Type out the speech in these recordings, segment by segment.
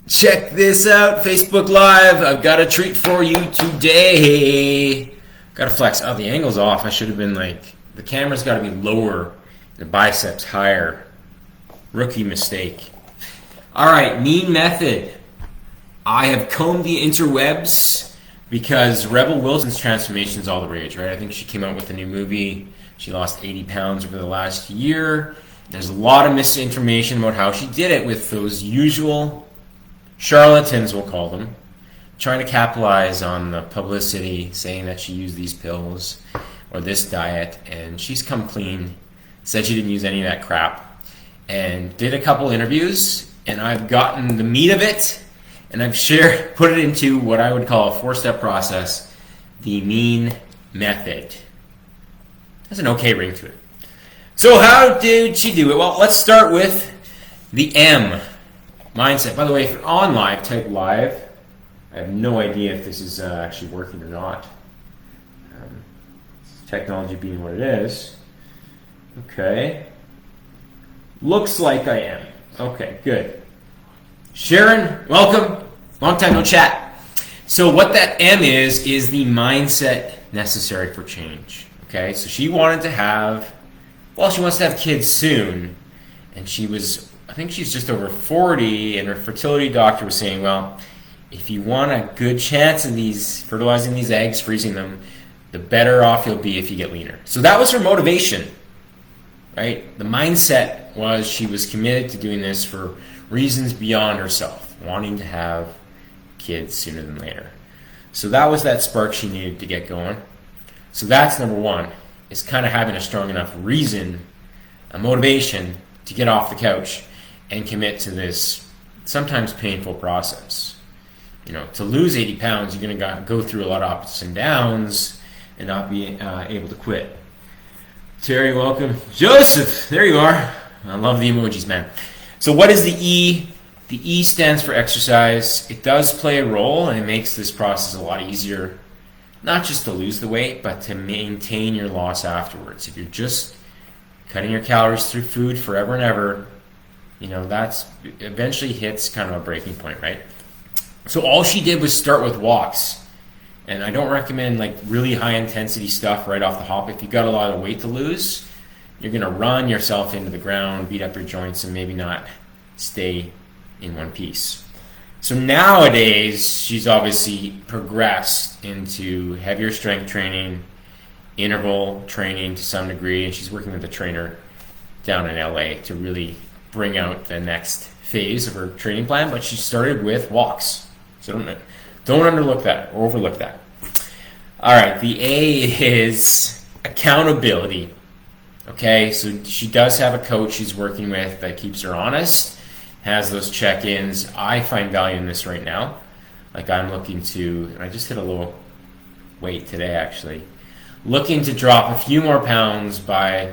Check this out, Facebook Live. I've got a treat for you today. Gotta flex. Oh, the angle's off. I should have been like, the camera's gotta be lower, the biceps higher. Rookie mistake. Alright, mean method. I have combed the interwebs because Rebel Wilson's transformation is all the rage, right? I think she came out with a new movie. She lost 80 pounds over the last year. There's a lot of misinformation about how she did it with those usual charlatans, we'll call them, trying to capitalize on the publicity, saying that she used these pills or this diet, and she's come clean, said she didn't use any of that crap, and did a couple interviews, and I've gotten the meat of it, and I've put it into what I would call a 4-step process, the mean method. Has an okay ring to it. So how did she do it? Well, let's start with the M. Mindset. By the way, if you're on live, type live. I have no idea if this is actually working or not. Technology being what it is. Okay. Looks like I am. Okay, good. Sharon, welcome. Long time no chat. So what that M is the mindset necessary for change. Okay, so she wanted to have, well, she wants to have kids soon, and I think she's just over 40, and her fertility doctor was saying, well, if you want a good chance of fertilizing these eggs, freezing them, the better off you'll be if you get leaner. So that was her motivation, right? The mindset was she was committed to doing this for reasons beyond herself, wanting to have kids sooner than later. So that was that spark she needed to get going. So that's number one, is kind of having a strong enough reason, a motivation to get off the couch and commit to this sometimes painful process. You know, to lose 80 pounds, you're going to go through a lot of ups and downs and not be able to quit. Terry, welcome. Joseph, there you are. I love the emojis, man. So what is the E? The E stands for exercise. It does play a role, and it makes this process a lot easier, not just to lose the weight, but to maintain your loss afterwards. If you're just cutting your calories through food forever and ever, you know, that's eventually hits kind of a breaking point, right? So all she did was start with walks. And I don't recommend like really high intensity stuff right off the hop. If you've got a lot of weight to lose, you're going to run yourself into the ground, beat up your joints, and maybe not stay in one piece. So nowadays, she's obviously progressed into heavier strength training, interval training to some degree, and she's working with a trainer down in LA to really bring out the next phase of her training plan. But she started with walks. So don't overlook that. All right, the A is accountability. Okay, so she does have a coach she's working with that keeps her honest, has those check-ins. I find value in this right now. Like I'm looking to, and I just hit a low weight today actually, looking to drop a few more pounds by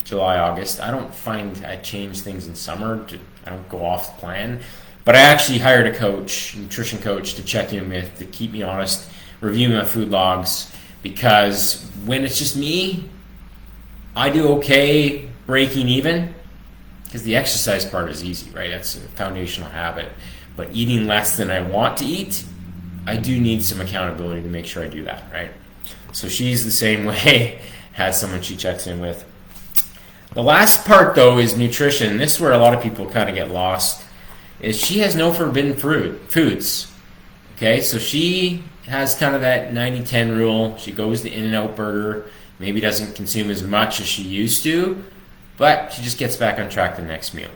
July, August. I don't find I change things in summer. I don't go off plan. But I actually hired a coach, nutrition coach, to check in with, to keep me honest, review my food logs, because when it's just me, I do okay breaking even, because the exercise part is easy, right? That's a foundational habit. But eating less than I want to eat, I do need some accountability to make sure I do that, right? So she's the same way, has someone she checks in with. The last part, though, is nutrition. This is where a lot of people kind of get lost, is she has no forbidden foods. Okay, so she has kind of that 90-10 rule. She goes to In-N-Out Burger, maybe doesn't consume as much as she used to, but she just gets back on track the next meal.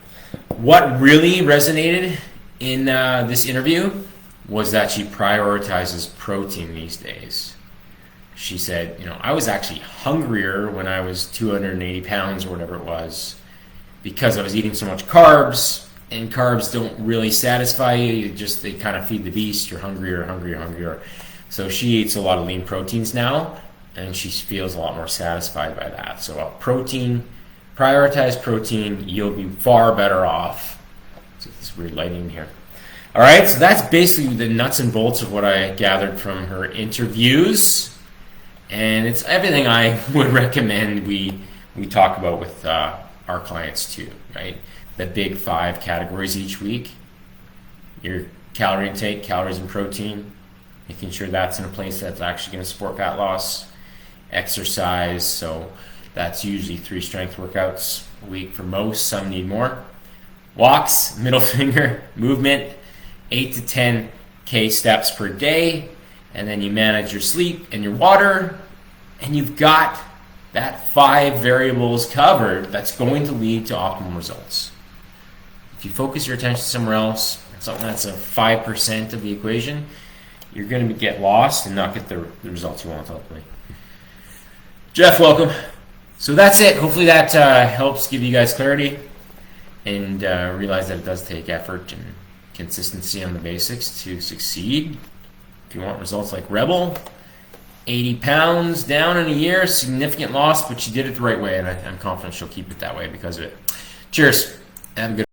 What really resonated in this interview was that she prioritizes protein these days. She said, you know, I was actually hungrier when I was 280 pounds or whatever it was, because I was eating so much carbs, and carbs don't really satisfy you. They kind of feed the beast. You're hungrier. So she eats a lot of lean proteins now, and she feels a lot more satisfied by that. So prioritize protein, you'll be far better off. So this weird lighting here. All right, so that's basically the nuts and bolts of what I gathered from her interviews. And it's everything I would recommend we talk about with our clients too, right? The big 5 categories each week. your calorie intake, calories and protein, making sure that's in a place that's actually going to support fat loss. Exercise, so that's usually 3 strength workouts a week for most. Some need more. Walks, middle finger, movement, 8 to 10K steps per day, and then you manage your sleep and your water, and you've got that 5 variables covered that's going to lead to optimal results. If you focus your attention somewhere else, something that's a 5% of the equation, you're going to get lost and not get the results you want ultimately. Jeff, welcome. So that's it. Hopefully that helps give you guys clarity and realize that it does take effort and consistency on the basics to succeed. If you want results like Rebel, 80 pounds down in a year, significant loss, but she did it the right way, and I'm confident she'll keep it that way because of it. Cheers. Have a good